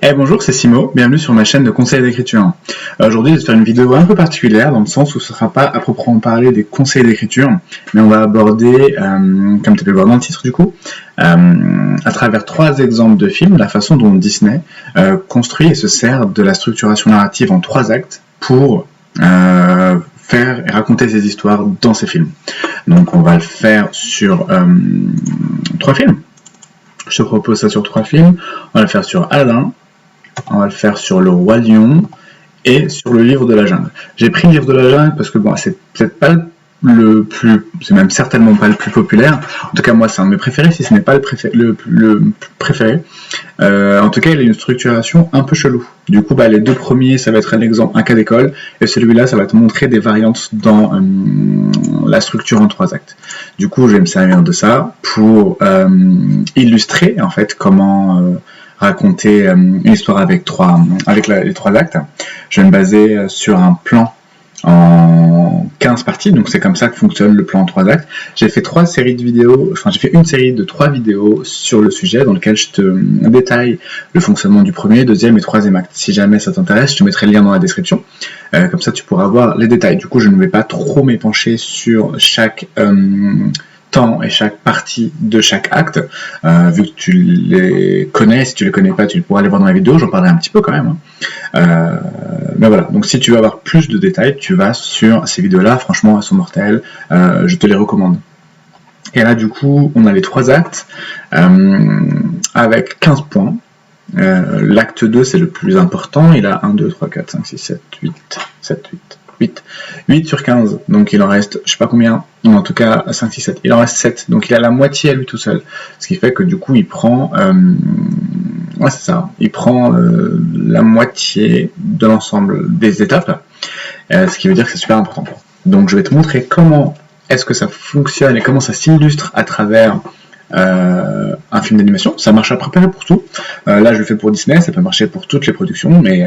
Bonjour, c'est Simo, bienvenue sur ma chaîne de conseils d'écriture. Aujourd'hui, je vais faire une vidéo un peu particulière dans le sens où ce ne sera pas à proprement parler des conseils d'écriture, mais on va aborder, comme tu peux le voir dans le titre du coup, à travers 3 exemples de films, la façon dont Disney construit et se sert de la structuration narrative en 3 actes pour faire et raconter ses histoires dans ses films. Donc on va le faire sur 3 films. Je te propose ça sur 3 films. On va le faire sur Aladdin, on va le faire sur Le Roi Lion et sur Le Livre de la Jungle. J'ai pris Le Livre de la Jungle parce que bon, c'est peut-être pas le plus, c'est même certainement pas le plus populaire. En tout cas, moi, c'est un de mes préférés, si ce n'est pas le préféré. En tout cas, il a une structuration un peu chelou. Du coup, les 2 premiers, ça va être un exemple, un cas d'école, et celui-là, ça va te montrer des variantes dans la structure en 3 actes. Du coup, je vais me servir de ça pour illustrer en fait comment raconter une histoire avec les 3 actes. Je vais me baser sur un plan en 15 parties, donc c'est comme ça que fonctionne le plan en 3 actes. J'ai fait 3 séries de vidéos, j'ai fait une série de 3 vidéos sur le sujet dans lequel je te détaille le fonctionnement du premier, deuxième et troisième acte. Si jamais ça t'intéresse, je te mettrai le lien dans la description, comme ça tu pourras voir les détails. Du coup, je ne vais pas trop m'épancher sur chaque temps et chaque partie de chaque acte, vu que tu les connais. Si tu les connais pas, tu pourras les voir dans la vidéo, j'en parlerai un petit peu quand même. Mais voilà, donc si tu veux avoir plus de détails, tu vas sur ces vidéos-là, franchement elles sont mortelles, je te les recommande. Et là du coup, on a les 3 actes, avec 15 points. L'acte 2 c'est le plus important, il a 1, 2, 3, 4, 5, 6, 7, 8 sur 15, donc il en reste, je sais pas combien, mais en tout cas 5, 6, 7, il en reste 7, donc il a la moitié à lui tout seul, ce qui fait que du coup il prend, ouais c'est ça, il prend la moitié de l'ensemble des étapes, ce qui veut dire que c'est super important. Donc je vais te montrer comment est-ce que ça fonctionne et comment ça s'illustre à travers un film d'animation. Ça marche à peu près pour tout. Là je le fais pour Disney, ça peut marcher pour toutes les productions, mais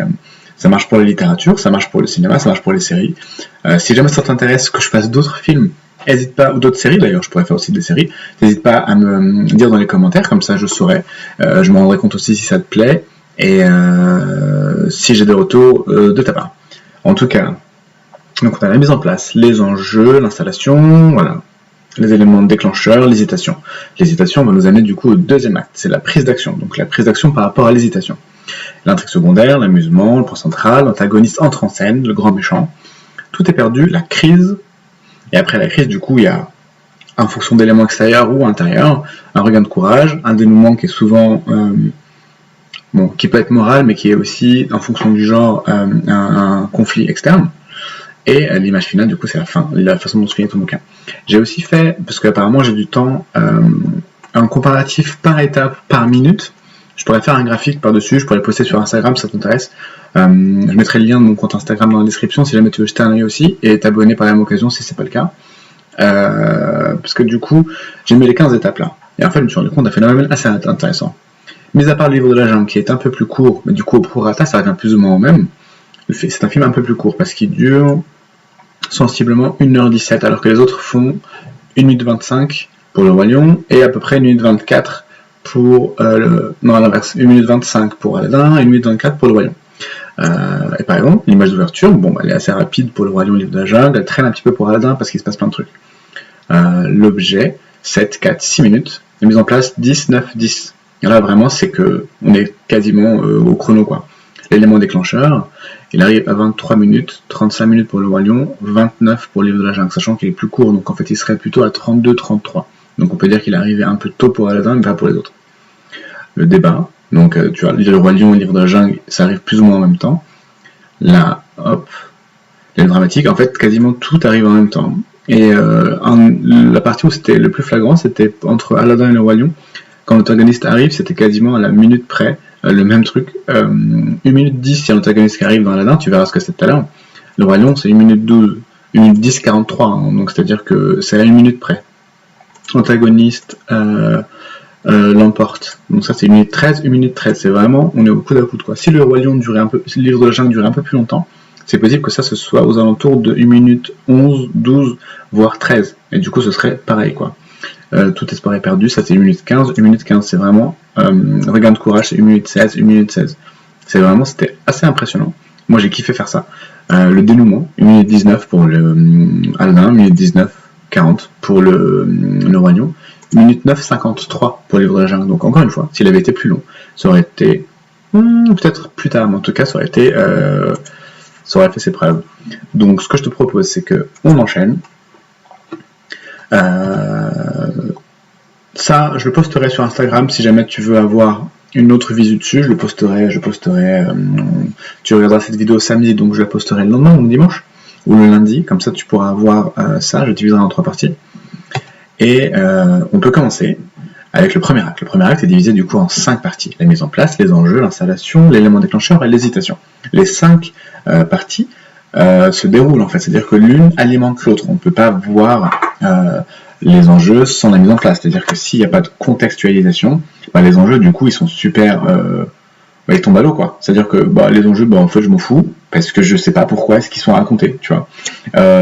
ça marche pour la littérature, ça marche pour le cinéma, ça marche pour les séries. Si jamais ça t'intéresse que je fasse d'autres films, n'hésite pas, ou d'autres séries d'ailleurs, je pourrais faire aussi des séries, n'hésite pas à me dire dans les commentaires, comme ça je saurai, je me rendrai compte aussi si ça te plaît, et si j'ai des retours de ta part. En tout cas, donc on a la mise en place, les enjeux, l'installation, voilà, les éléments déclencheurs, l'hésitation. L'hésitation va nous amener du coup au deuxième acte, c'est la prise d'action, donc la prise d'action par rapport à l'hésitation. L'intrigue secondaire, l'amusement, le point central, l'antagoniste entre en scène, le grand méchant, tout est perdu, la crise, et après la crise, du coup, il y a, en fonction d'éléments extérieurs ou intérieurs, un regain de courage, un dénouement qui est souvent, qui peut être moral, mais qui est aussi, en fonction du genre, un conflit externe, et l'image finale, du coup, c'est la fin, la façon dont se finit ton bouquin. J'ai aussi fait, parce qu'apparemment j'ai du temps, un comparatif par étape, par minute. Je pourrais faire un graphique par-dessus, je pourrais le poster sur Instagram si ça t'intéresse. Je mettrai le lien de mon compte Instagram dans la description si jamais tu veux jeter un œil aussi, et t'abonner par la même occasion si c'est pas le cas. Parce que du coup, j'ai mis les 15 étapes là. Et en fait, je me suis rendu compte d'un phénomène assez intéressant. Mis à part le Livre de la Jungle qui est un peu plus court, mais du coup au prorata ça revient plus ou moins au même. C'est un film un peu plus court parce qu'il dure sensiblement 1h17, alors que les autres font 1 minute 25 pour Le Roi Lion et à peu près 1 minute 24 pour non, à l'inverse, 1 minute 25 pour Aladdin et 1 minute 24 pour Le Roi Lion. Et par exemple, l'image d'ouverture, bon, elle est assez rapide pour Le Roi Lion, Livre de la Jungle, elle traîne un petit peu pour Aladdin parce qu'il se passe plein de trucs. L'objet, 7, 4, 6 minutes, la mise en place 10, 9, 10. Et là vraiment, c'est que on est quasiment au chrono quoi. L'élément déclencheur, il arrive à 23 minutes, 35 minutes pour Le Roi Lion, 29 pour le Livre de la Jungle, sachant qu'il est plus court, donc en fait il serait plutôt à 32, 33. Donc on peut dire qu'il est arrivé un peu tôt pour Aladdin, mais pas pour les autres. Le débat, donc tu vois, Le Roi Lion et Le Livre de la Jungle, ça arrive plus ou moins en même temps. Là, hop, les dramatiques, en fait quasiment tout arrive en même temps. Et la partie où c'était le plus flagrant, c'était entre Aladdin et Le Roi Lion. Quand l'antagoniste arrive, c'était quasiment à la minute près, le même truc. 1 minute 10 si l'antagoniste qui arrive dans Aladdin, tu verras ce que c'est tout à l'heure. Le Roi Lion, c'est 1 minute 12, 1 minute 10, 43, hein, donc c'est-à-dire que c'est à 1 minute près. L'antagoniste l'emporte. Donc ça c'est 1 minute 13, 1 minute 13, c'est vraiment, on est au coude à coude quoi. Si Le Roi Lion durait un peu, si le Livre de la Jungle durait un peu plus longtemps, c'est possible que ça ce soit aux alentours de 1 minute 11, 12, voire 13. Et du coup ce serait pareil quoi. Tout espoir est perdu, ça c'est 1 minute 15, 1 minute 15 c'est vraiment regain de courage, c'est 1 minute 16, 1 minute 16. C'était assez impressionnant. Moi j'ai kiffé faire ça. Le dénouement, 1 minute 19 pour le Aladdin, 1 minute 19, 40 pour le Roi Lion, 1 minute 9, 53 pour les Livre de la Jungle. Donc encore une fois, s'il avait été plus long, ça aurait été peut-être plus tard, mais en tout cas ça aurait fait ses preuves. Donc ce que je te propose, c'est que on enchaîne. Ça, je le posterai sur Instagram si jamais tu veux avoir une autre visu dessus. Je posterai. Tu regarderas cette vidéo samedi, donc je la posterai le lendemain, ou le dimanche, ou le lundi. Comme ça, tu pourras avoir ça. Je diviserai en 3 parties. Et on peut commencer avec le premier acte. Le premier acte est divisé du coup en 5 parties. La mise en place, les enjeux, l'installation, l'élément déclencheur et l'hésitation. Les 5 parties se déroulent en fait. C'est-à-dire que l'une alimente l'autre. On ne peut pas voir les enjeux sans la mise en place. C'est-à-dire que s'il n'y a pas de contextualisation, les enjeux, du coup, ils sont super... ils tombent à l'eau, quoi. C'est-à-dire que les enjeux, en fait, je m'en fous, parce que je sais pas pourquoi est-ce qu'ils sont racontés, tu vois.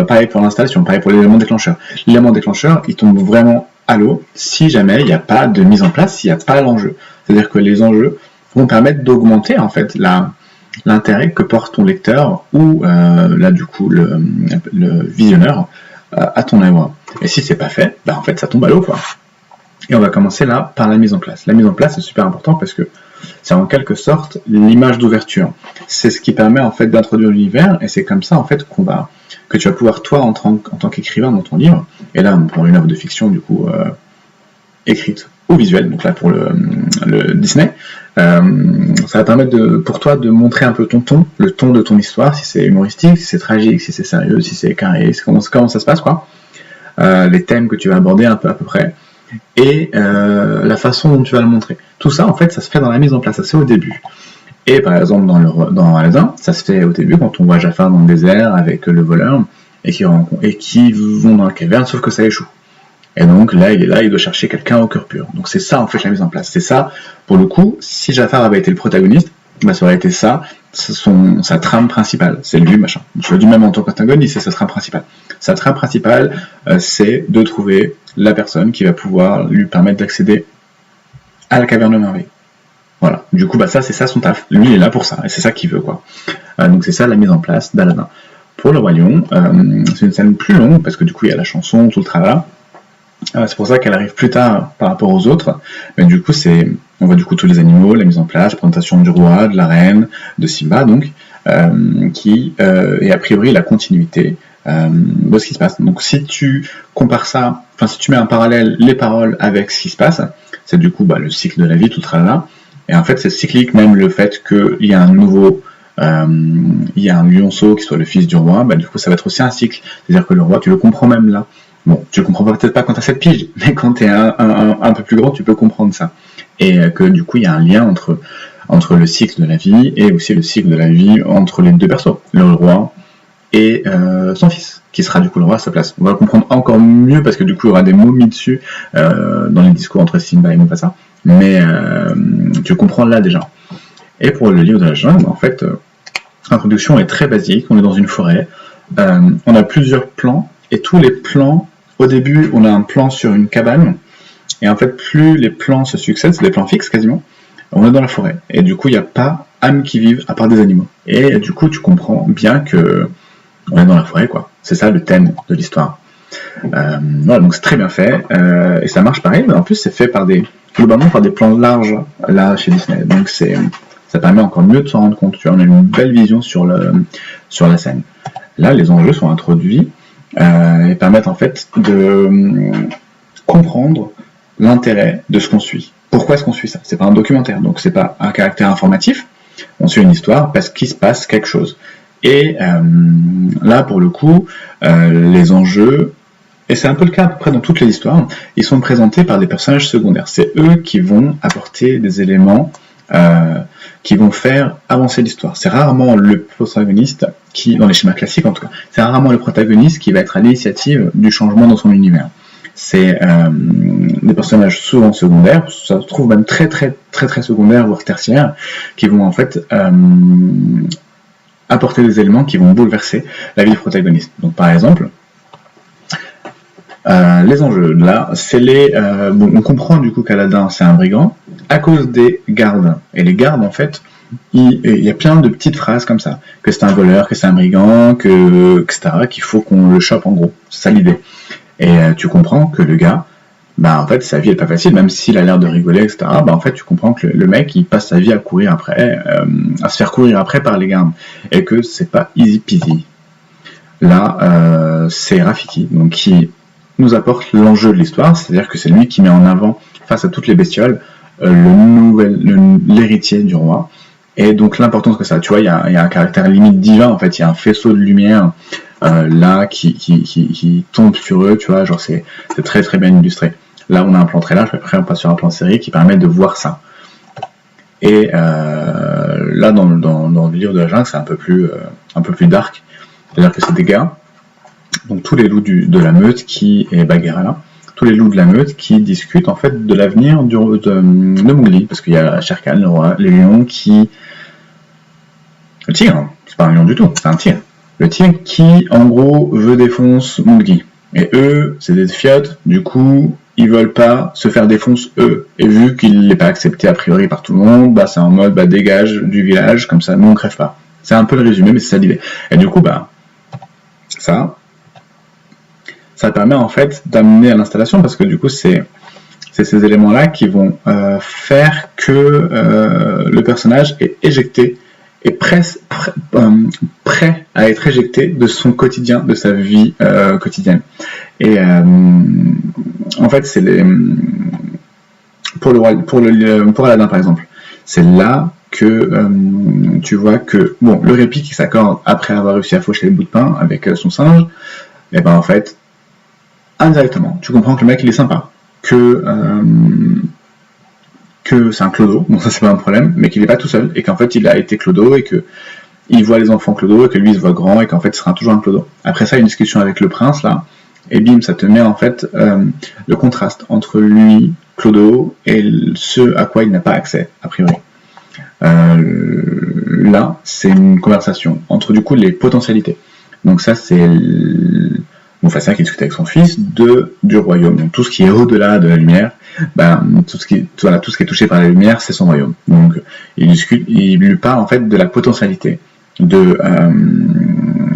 Pareil pour l'installation, pareil pour l'élément déclencheur. L'élément déclencheur, il tombe vraiment à l'eau si jamais il n'y a pas de mise en place, s'il n'y a pas l'enjeu. C'est-à-dire que les enjeux vont permettre d'augmenter, en fait, l'intérêt que porte ton lecteur ou, là, du coup, le visionneur à ton œuvre. Et si c'est pas fait, en fait, ça tombe à l'eau, quoi. Et on va commencer là par la mise en place. La mise en place, c'est super important parce que c'est en quelque sorte l'image d'ouverture. C'est ce qui permet en fait d'introduire l'univers et c'est comme ça en fait que tu vas pouvoir toi en tant qu'écrivain dans ton livre, et là pour une œuvre de fiction du coup écrite ou visuelle, donc là pour le Disney, ça va permettre pour toi de montrer un peu le ton de ton histoire, si c'est humoristique, si c'est tragique, si c'est sérieux, si c'est carré, comment ça se passe quoi, les thèmes que tu vas aborder un peu à peu près. Et la façon dont tu vas le montrer. Tout ça, en fait, ça se fait dans la mise en place, ça se fait au début. Et par exemple, dans Aladdin, ça se fait au début quand on voit Jafar dans le désert avec le voleur et qui vont dans la caverne, sauf que ça échoue. Et donc là, il doit chercher quelqu'un au cœur pur. Donc c'est ça, en fait, la mise en place. C'est ça, pour le coup, si Jafar avait été le protagoniste, ça aurait été ça, sa trame principale. C'est lui, machin. Je le dis même en tant qu'antagoniste, c'est sa trame principale. Sa trame principale, c'est de trouver la personne qui va pouvoir lui permettre d'accéder à la caverne de merveille. Voilà. Du coup, ça, c'est ça son taf. Lui, il est là pour ça, et c'est ça qu'il veut, quoi. Donc c'est ça la mise en place d'Aladin. Pour le Roi Lion, c'est une scène plus longue, parce que du coup, il y a la chanson, tout le tralala. C'est pour ça qu'elle arrive plus tard par rapport aux autres. Mais du coup, on voit du coup tous les animaux, la mise en place, la présentation du roi, de la reine, de Simba, donc, qui est a priori la continuité de ce qui se passe. Donc si tu compares ça, si tu mets en parallèle les paroles avec ce qui se passe, c'est du coup le cycle de la vie, tout le tralala. Et en fait, c'est cyclique, même le fait qu'il y a il y a un lionceau qui soit le fils du roi, du coup ça va être aussi un cycle. C'est-à-dire que le roi, tu le comprends même là. Bon, tu le comprends peut-être pas quand tu as 7 piges, mais quand tu es un peu plus grand, tu peux comprendre ça. Et que du coup, il y a un lien entre le cycle de la vie et aussi le cycle de la vie entre les deux persos, le roi et son fils, qui sera du coup le roi à sa place. On va le comprendre encore mieux parce que du coup, il y aura des mots mis dessus dans les discours entre Simba et Mufasa, mais tu comprends là déjà. Et pour le livre de la jungle, en fait, l'introduction est très basique. On est dans une forêt, on a plusieurs plans. Et tous les plans, au début, on a un plan sur une cabane, et en fait, plus les plans se succèdent, c'est des plans fixes quasiment, on est dans la forêt. Et du coup, il n'y a pas âme qui vive à part des animaux. Et du coup, tu comprends bien que on est dans la forêt, quoi. C'est ça le thème de l'histoire. Voilà, donc c'est très bien fait, et ça marche pareil, mais en plus, c'est fait globalement par des plans larges, là, chez Disney. Donc ça permet encore mieux de s'en rendre compte. Tu vois, on a une belle vision sur la scène. Là, les enjeux sont introduits, et permettent en fait de comprendre l'intérêt de ce qu'on suit. Pourquoi est-ce qu'on suit ça? C'est pas un documentaire, donc c'est pas un caractère informatif. On suit une histoire parce qu'il se passe quelque chose. Et là, pour le coup, les enjeux, et c'est un peu le cas à peu près dans toutes les histoires, ils sont présentés par des personnages secondaires. C'est eux qui vont apporter des éléments qui vont faire avancer l'histoire. C'est rarement le protagoniste qui, dans les schémas classiques en tout cas, c'est rarement le protagoniste qui va être à l'initiative du changement dans son univers. C'est des personnages souvent secondaires, ça se trouve même très très très très secondaires, voire tertiaires, qui vont en fait apporter des éléments qui vont bouleverser la vie du protagoniste. Donc par exemple, les enjeux, là, c'est on comprend du coup qu'Aladin c'est un brigand à cause des gardes. Et les gardes, en fait, il y a plein de petites phrases comme ça, que c'est un voleur, que c'est un brigand, etc., qu'il faut qu'on le chope en gros. C'est ça l'idée. Et tu comprends que le gars, en fait, sa vie est pas facile, même s'il a l'air de rigoler, etc. En fait, tu comprends que le mec, il passe sa vie à courir après, à se faire courir après par les gardes, et que c'est pas easy peasy. Là, c'est Rafiki, donc qui nous apporte l'enjeu de l'histoire, c'est-à-dire que c'est lui qui met en avant, face à toutes les bestioles, l'héritier du roi, et donc l'importance que ça a. Tu vois, il y a un caractère limite divin, en fait, il y a un faisceau de lumière là qui tombe sur eux, tu vois, genre c'est très très bien illustré. Là, on a un plan très large, après on passe sur un plan serré qui permet de voir ça. Et là, dans le livre de la jungle, c'est un peu plus dark, c'est-à-dire que c'est des gars, donc tous les loups de la meute et Bagheera là, tous les loups de la meute qui discutent en fait de l'avenir de Mowgli, parce qu'il y a Shere Khan, le roi, les lions le tigre, c'est pas un lion du tout, c'est un tigre. Le tigre qui, en gros, veut défoncer Mowgli. Et eux, c'est des fiottes, du coup, ils veulent pas se faire défoncer eux. Et vu qu'il n'est pas accepté a priori par tout le monde, c'est en mode, dégage du village, comme ça, nous on crève pas. C'est un peu le résumé, mais c'est ça l'idée. Et du coup, ça permet en fait d'amener à l'installation, parce que du coup, c'est ces éléments-là qui vont faire que le personnage est éjecté, est prêt à être éjecté de son quotidien, de sa vie quotidienne. Et en fait, c'est pour Aladdin par exemple, c'est là que tu vois que le répit qui s'accorde après avoir réussi à faucher le bout de pain avec son singe, et en fait, indirectement, tu comprends que le mec il est sympa, que c'est un clodo, bon ça c'est pas un problème, mais qu'il est pas tout seul, et qu'en fait il a été clodo, et que il voit les enfants clodo, et que lui il se voit grand, et qu'en fait il sera toujours un clodo. Après ça, il y a une discussion avec le prince là, et bim, ça te met en fait le contraste entre lui, clodo, et ce à quoi il n'a pas accès, a priori. Là, c'est une conversation entre du coup les potentialités. Donc ça c'est Mufasa qui discute avec son fils du royaume. Donc tout ce qui est au-delà de la lumière, tout ce qui est touché par la lumière, c'est son royaume. Donc il lui parle en fait de la potentialité, de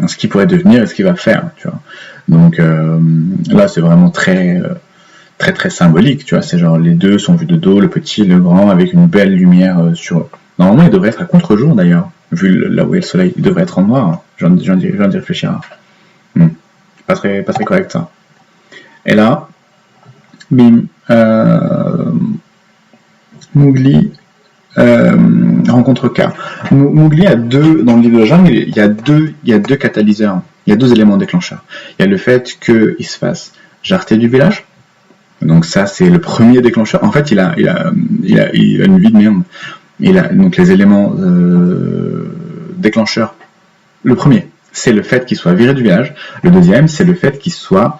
ce qu'il pourrait devenir et ce qu'il va faire, tu vois. Donc là c'est vraiment très très très symbolique, tu vois. C'est genre les deux sont vus de dos, le petit, le grand, avec une belle lumière sur eux. Normalement il devrait être à contre-jour d'ailleurs, vu là où est le soleil, il devrait être en noir. Je viens d'y réfléchir. Pas très correct ça. Et là, bim, Mowgli rencontre K. Mowgli a dans le livre de la jungle, il y a deux catalyseurs, il y a deux éléments déclencheurs. Il y a le fait qu'il se fasse jarter du village. Donc ça c'est le premier déclencheur. En fait il a une vie de merde. Il a donc les éléments déclencheurs. Le premier, c'est le fait qu'il soit viré du village. Le deuxième, c'est le fait qu'il soit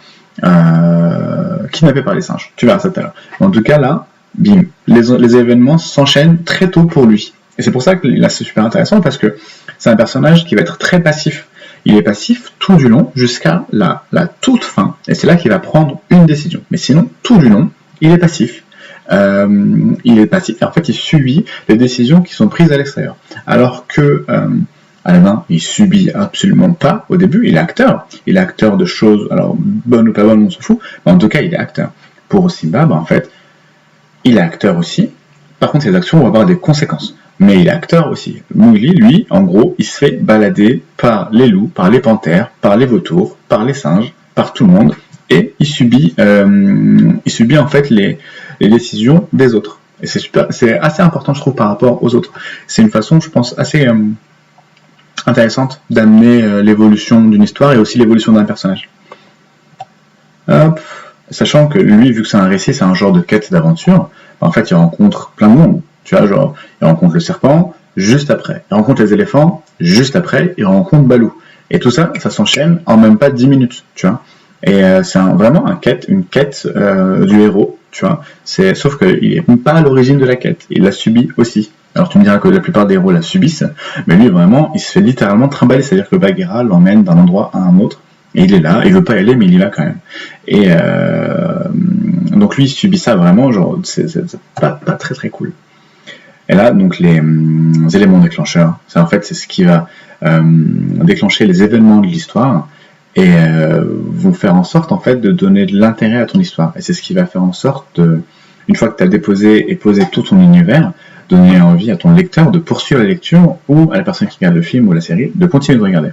kidnappé par les singes. Tu verras ça tout à l'heure. En tout cas, là, bim, les événements s'enchaînent très tôt pour lui. Et c'est pour ça que là, c'est super intéressant, parce que c'est un personnage qui va être très passif. Il est passif tout du long jusqu'à la toute fin. Et c'est là qu'il va prendre une décision. Mais sinon, tout du long, il est passif. Et en fait, il subit les décisions qui sont prises à l'extérieur. Alors que Aladdin, il subit absolument pas au début, il est acteur. Il est acteur de choses, alors bonnes ou pas bonnes, on s'en fout, mais en tout cas, il est acteur. Pour Simba, en fait, il est acteur aussi. Par contre, ses actions vont avoir des conséquences. Mais il est acteur aussi. Mowgli, lui, en gros, il se fait balader par les loups, par les panthères, par les vautours, par les singes, par tout le monde, et il subit en fait les décisions des autres. Et c'est assez important, je trouve, par rapport aux autres. C'est une façon, je pense, assez intéressante d'amener l'évolution d'une histoire et aussi l'évolution d'un personnage. Hop. Sachant que lui, vu que c'est un récit, c'est un genre de quête d'aventure, en fait, il rencontre plein de monde. Tu vois, genre, il rencontre le serpent juste après, il rencontre les éléphants juste après, il rencontre Baloo. Et tout ça, ça s'enchaîne en même pas 10 minutes, tu vois. Et c'est vraiment une quête du héros, tu vois. Sauf qu'il n'est pas à l'origine de la quête, il la subit aussi. Alors tu me diras que la plupart des héros la subissent, mais lui vraiment, il se fait littéralement trimballer, c'est-à-dire que Bagheera l'emmène d'un endroit à un autre, et il est là, il veut pas y aller, mais il y va quand même. Et donc lui, il subit ça vraiment, genre, c'est pas très très cool. Et là, donc les éléments déclencheurs, c'est ce qui va déclencher les événements de l'histoire et vont faire en sorte en fait de donner de l'intérêt à ton histoire. Et c'est ce qui va faire en sorte une fois que tu as déposé et posé tout ton univers, donner envie à ton lecteur de poursuivre la lecture ou à la personne qui regarde le film ou la série de continuer de regarder.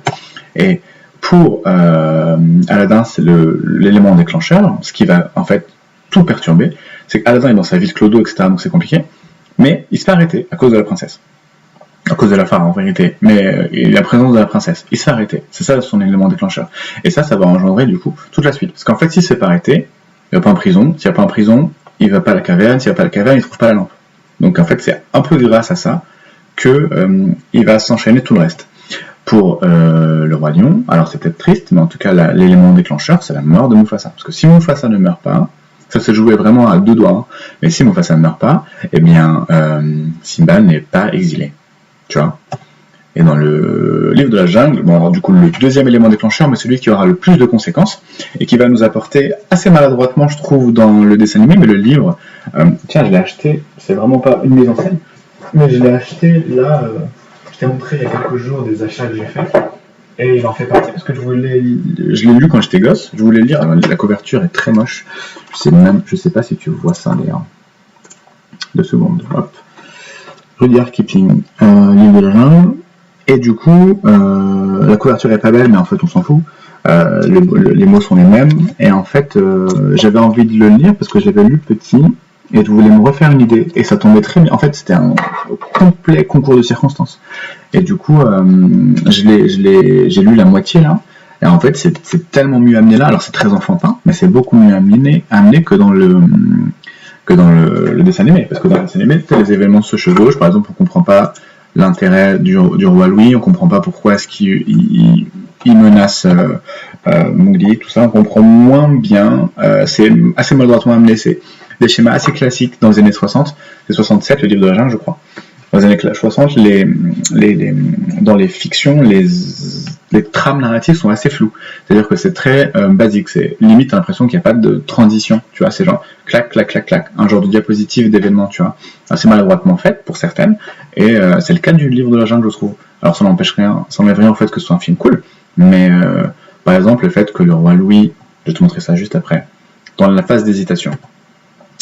Et pour Aladdin, c'est l'élément déclencheur, ce qui va en fait tout perturber. C'est qu'Aladin est dans sa vie de clodo, etc., donc c'est compliqué, mais il se fait arrêter à cause de la princesse. À cause de la phare en vérité, mais la présence de la princesse, il se fait arrêter. C'est ça son élément déclencheur. Et ça va engendrer du coup toute la suite. Parce qu'en fait, s'il se fait pas arrêter, il va pas en prison. S'il va pas en prison, il va pas à la caverne. S'il va pas à la caverne, il trouve pas la lampe. Donc en fait, c'est un peu grâce à ça que il va s'enchaîner tout le reste. Pour le roi lion, alors c'est peut-être triste, mais en tout cas l'élément déclencheur, c'est la mort de Mufasa. Parce que si Mufasa ne meurt pas, ça se jouait vraiment à deux doigts, hein, mais si Mufasa ne meurt pas, eh bien Simba n'est pas exilé. Tu vois. Et dans le livre de la jungle, bon alors du coup le deuxième élément déclencheur, mais celui qui aura le plus de conséquences et qui va nous apporter assez maladroitement, je trouve, dans le dessin animé, mais le livre, tiens, je l'ai acheté, c'est vraiment pas une mise en scène, mais je l'ai acheté là, je t'ai montré il y a quelques jours des achats que j'ai fait, et il en fait partie parce que je l'ai lu quand j'étais gosse, je voulais le lire, alors, la couverture est très moche, je sais pas si tu vois ça d'ailleurs, 2 secondes, hop. Rudyard Kipling, livre de la jungle, et du coup, la couverture est pas belle, mais en fait on s'en fout, les mots sont les mêmes, et en fait j'avais envie de le lire parce que j'avais lu petit, et je voulais me refaire une idée, et ça tombait très bien, en fait c'était un complet concours de circonstances, et du coup j'ai lu la moitié là, et en fait c'est tellement mieux amené là, alors c'est très enfantin, mais c'est beaucoup mieux amené que dans le dessin animé, parce que dans le dessin animé, les événements se chevauchent, par exemple, on comprend pas l'intérêt du roi Louis, on comprend pas pourquoi est-ce qu'il menace Mowgli, tout ça, on comprend moins bien, c'est assez maladroitement amené, c'est des schémas assez classiques dans les années 60, c'est 67, le livre de la jungle, je crois. Dans les années 60, dans les fictions, les trames narratives sont assez floues. C'est-à-dire que c'est très basique. C'est limite, t'as l'impression qu'il n'y a pas de transition. Tu vois, c'est genre clac, clac, clac, clac. Un genre de diapositive d'événements, tu vois. Assez maladroitement fait pour certaines. Et c'est le cas du livre de la jungle, je trouve. Alors ça n'empêche rien, ça n'enlève rien au fait que ce soit un film cool. Mais par exemple, le fait que le roi Louis, je vais te montrer ça juste après, dans la phase d'hésitation.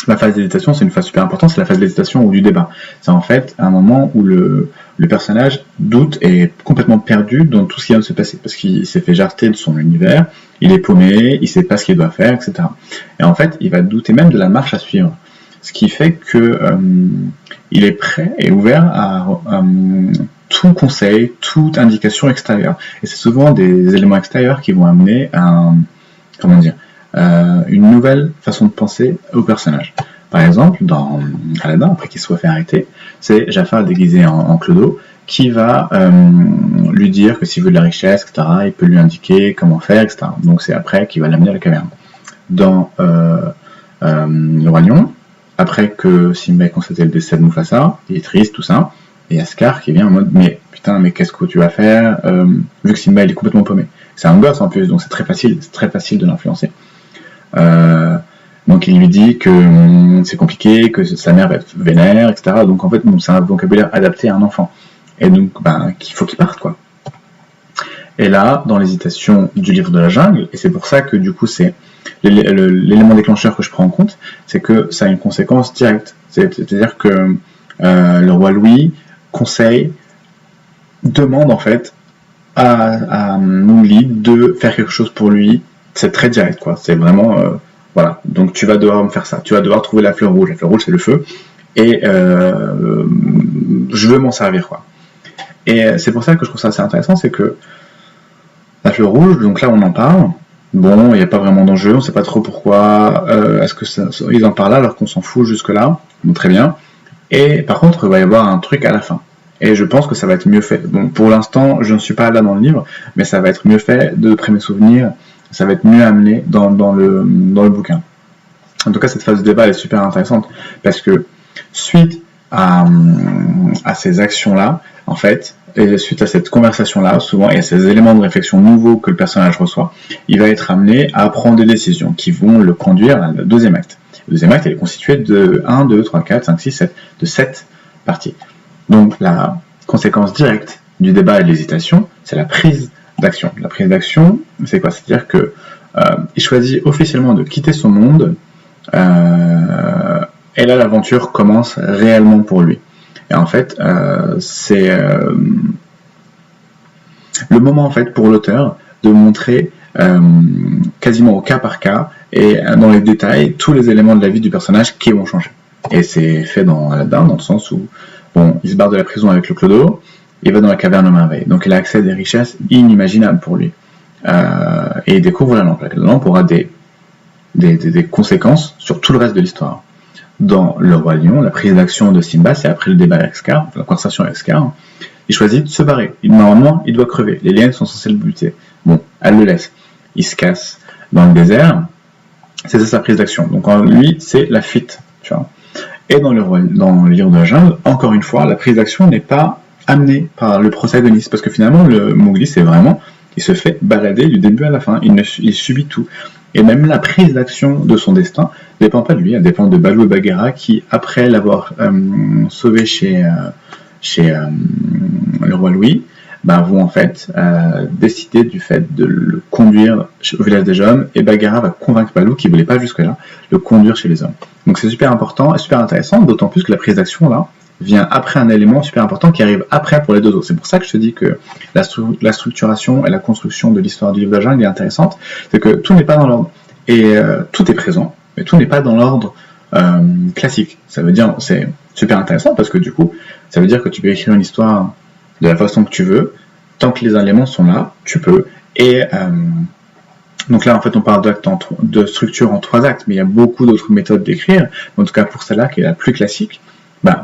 La phase d'hésitation, c'est une phase super importante, c'est la phase d'hésitation ou du débat. C'est en fait un moment où le personnage doute et est complètement perdu dans tout ce qui vient de se passer, parce qu'il s'est fait jarter de son univers, il est paumé, il sait pas ce qu'il doit faire, etc. Et en fait, il va douter même de la marche à suivre. Ce qui fait que il est prêt et ouvert à tout conseil, toute indication extérieure. Et c'est souvent des éléments extérieurs qui vont amener à une nouvelle façon de penser au personnage. Par exemple, dans Aladdin, après qu'il soit fait arrêter, c'est Jafar déguisé en clodo qui va lui dire que s'il veut de la richesse, etc., il peut lui indiquer comment faire, etc. Donc c'est après qu'il va l'amener à la caverne. Dans Le Roi Lion, après que Simba ait constaté le décès de Mufasa, il est triste, tout ça, et il y a Scar qui vient en mode mais qu'est-ce que tu vas faire vu que Simba il est complètement paumé. C'est un gosse en plus, donc c'est très facile de l'influencer. Donc il lui dit que c'est compliqué, que sa mère va être vénère, etc. Donc en fait, c'est un vocabulaire adapté à un enfant. Et donc, qu'il faut qu'il parte, quoi. Et là, dans l'hésitation du livre de la jungle, et c'est pour ça que du coup, c'est l'élément déclencheur que je prends en compte, c'est que ça a une conséquence directe. C'est-à-dire que le roi Louis demande en fait à Mowgli de faire quelque chose pour lui. C'est très direct, quoi. C'est vraiment voilà. Donc tu vas devoir me faire ça. Tu vas devoir trouver la fleur rouge. La fleur rouge, c'est le feu. Et je veux m'en servir, quoi. Et c'est pour ça que je trouve ça assez intéressant, c'est que la fleur rouge, donc là on en parle. Bon, il n'y a pas vraiment d'enjeu, on ne sait pas trop pourquoi. Est-ce que ils en parlent là alors qu'on s'en fout jusque là. Bon, très bien. Et par contre, il va y avoir un truc à la fin. Et je pense que ça va être mieux fait. Bon, pour l'instant, je ne suis pas là dans le livre, mais ça va être mieux fait, d'après mes souvenirs, ça va être mieux amené dans le bouquin. En tout cas, cette phase de débat elle est super intéressante, parce que suite à ces actions-là, en fait, et suite à cette conversation-là, souvent, et à ces éléments de réflexion nouveaux que le personnage reçoit, il va être amené à prendre des décisions qui vont le conduire à le deuxième acte. Le deuxième acte, il est constitué de 1, 2, 3, 4, 5, 6, 7, de 7 partie. Donc la conséquence directe du débat et de l'hésitation, c'est la prise d'action. La prise d'action, c'est quoi? C'est-à-dire que il choisit officiellement de quitter son monde, et là l'aventure commence réellement pour lui. Et en fait, c'est le moment en fait pour l'auteur de montrer quasiment au cas par cas et dans les détails tous les éléments de la vie du personnage qui vont changer. Et c'est fait là-dedans, dans le sens où bon, il se barre de la prison avec le clodo, il va dans la caverne aux merveilles, donc il a accès à des richesses inimaginables pour lui. Et il découvre la lampe. La lampe aura des conséquences sur tout le reste de l'histoire. Dans Le Roi Lion, la prise d'action de Simba, c'est après le débat avec Scar, la conversation avec Scar, il choisit de se barrer. Normalement, il doit crever. Les lions sont censés le buter. Bon, elle le laisse. Il se casse dans le désert. C'est ça sa prise d'action. Donc lui, c'est la fuite. Tu vois. Et dans le livre de la jungle, encore une fois, la prise d'action n'est pas amenée par le protagoniste. Parce que finalement, le Mowgli, c'est vraiment, il se fait balader du début à la fin. Il subit tout. Et même la prise d'action de son destin ne dépend pas de lui, elle dépend de Balou et Bagheera qui, après l'avoir sauvé chez le roi Louis, vont en fait décider du fait de le conduire au village des hommes, et Bagheera va convaincre Balou, qui ne voulait pas jusque-là, le conduire chez les hommes. Donc c'est super important et super intéressant, d'autant plus que la prise d'action là vient après un élément super important qui arrive après pour les deux autres. C'est pour ça que je te dis que la structuration et la construction de l'histoire du livre de la jungle est intéressante, c'est que tout n'est pas dans l'ordre. Et tout est présent, mais tout n'est pas dans l'ordre classique. Ça veut dire, c'est super intéressant parce que du coup, ça veut dire que tu peux écrire une histoire de la façon que tu veux, tant que les éléments sont là, tu peux. Et donc là, en fait, on parle de structure en 3 actes, mais il y a beaucoup d'autres méthodes d'écrire. En tout cas, pour celle-là, qui est la plus classique,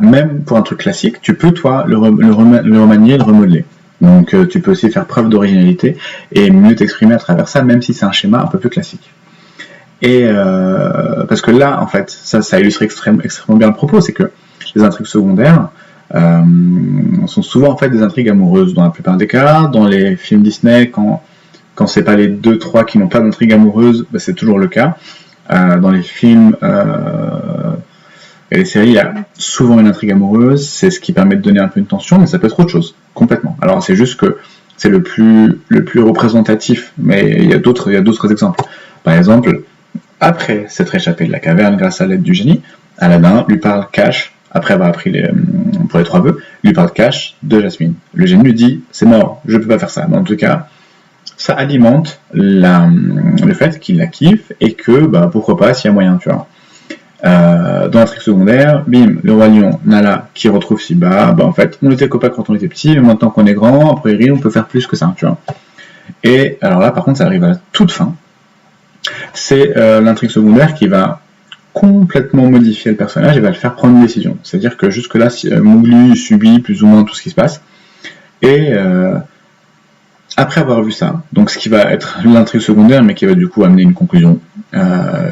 même pour un truc classique, tu peux, toi, le remanier, le remodeler. Donc, tu peux aussi faire preuve d'originalité et mieux t'exprimer à travers ça, même si c'est un schéma un peu plus classique. Et parce que là, en fait, ça illustre extrêmement bien le propos, c'est que les intrigues secondaires sont souvent en fait des intrigues amoureuses dans la plupart des cas. Dans les films Disney, quand c'est pas les 2-3 qui n'ont pas d'intrigue amoureuse, c'est toujours le cas. Dans les films et les séries, il y a souvent une intrigue amoureuse, c'est ce qui permet de donner un peu une tension, mais ça peut être autre chose, complètement. Alors c'est juste que c'est le plus représentatif, mais il y a d'autres exemples. Par exemple, après s'être échappé de la caverne grâce à l'aide du génie, Aladdin lui parle cash, après avoir appris pour les 3 vœux, lui parle cash de Jasmine. Le génie lui dit, c'est mort, je peux pas faire ça. Mais en tout cas, ça alimente le fait qu'il la kiffe et que, pourquoi pas, s'il y a moyen, tu vois. Dans l'intrigue secondaire, bim, le roi lion, Nala, qui retrouve Simba, en fait, on était copains quand on était petit, mais maintenant qu'on est grand, a priori, on peut faire plus que ça, tu vois. Et alors là, par contre, ça arrive à la toute fin. C'est l'intrigue secondaire qui va complètement modifier le personnage et va le faire prendre une décision. C'est-à-dire que jusque-là, Mowgli subit plus ou moins tout ce qui se passe. Et après avoir vu ça, donc ce qui va être l'intrigue secondaire, mais qui va du coup amener une conclusion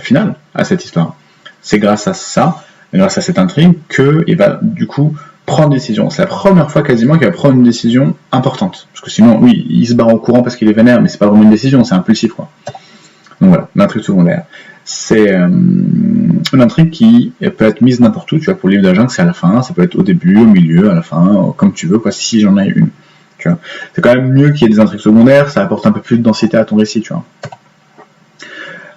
finale à cette histoire, c'est grâce à ça, grâce à cette intrigue, qu'il va du coup prendre une décision. C'est la première fois quasiment qu'il va prendre une décision importante. Parce que sinon, oui, il se barre au courant parce qu'il est vénère, mais c'est pas vraiment une décision, c'est impulsif, quoi. Donc voilà, l'intrigue secondaire. C'est une intrigue qui peut être mise n'importe où, tu vois, pour le livre de la jungle, c'est à la fin, ça peut être au début, au milieu, à la fin, comme tu veux, quoi, si j'en ai une. Tu vois. C'est quand même mieux qu'il y ait des intrigues secondaires, ça apporte un peu plus de densité à ton récit, tu vois.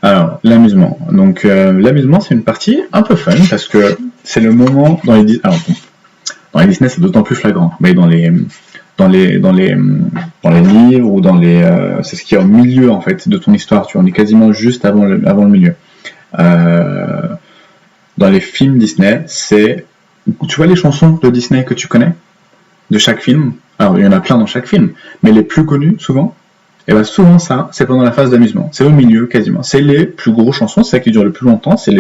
Alors, l'amusement. Donc, l'amusement, c'est une partie un peu fun, parce que c'est le moment dans les Disney, c'est d'autant plus flagrant, mais dans les livres ou c'est ce qui est au milieu en fait de ton histoire, tu vois, on est quasiment juste avant le milieu. Dans les films Disney, tu vois les chansons de Disney que tu connais de chaque film. Alors il y en a plein dans chaque film, mais les plus connus souvent, et souvent ça, c'est pendant la phase d'amusement. C'est au milieu quasiment. C'est les plus gros chansons, c'est ça qui dure le plus longtemps, c'est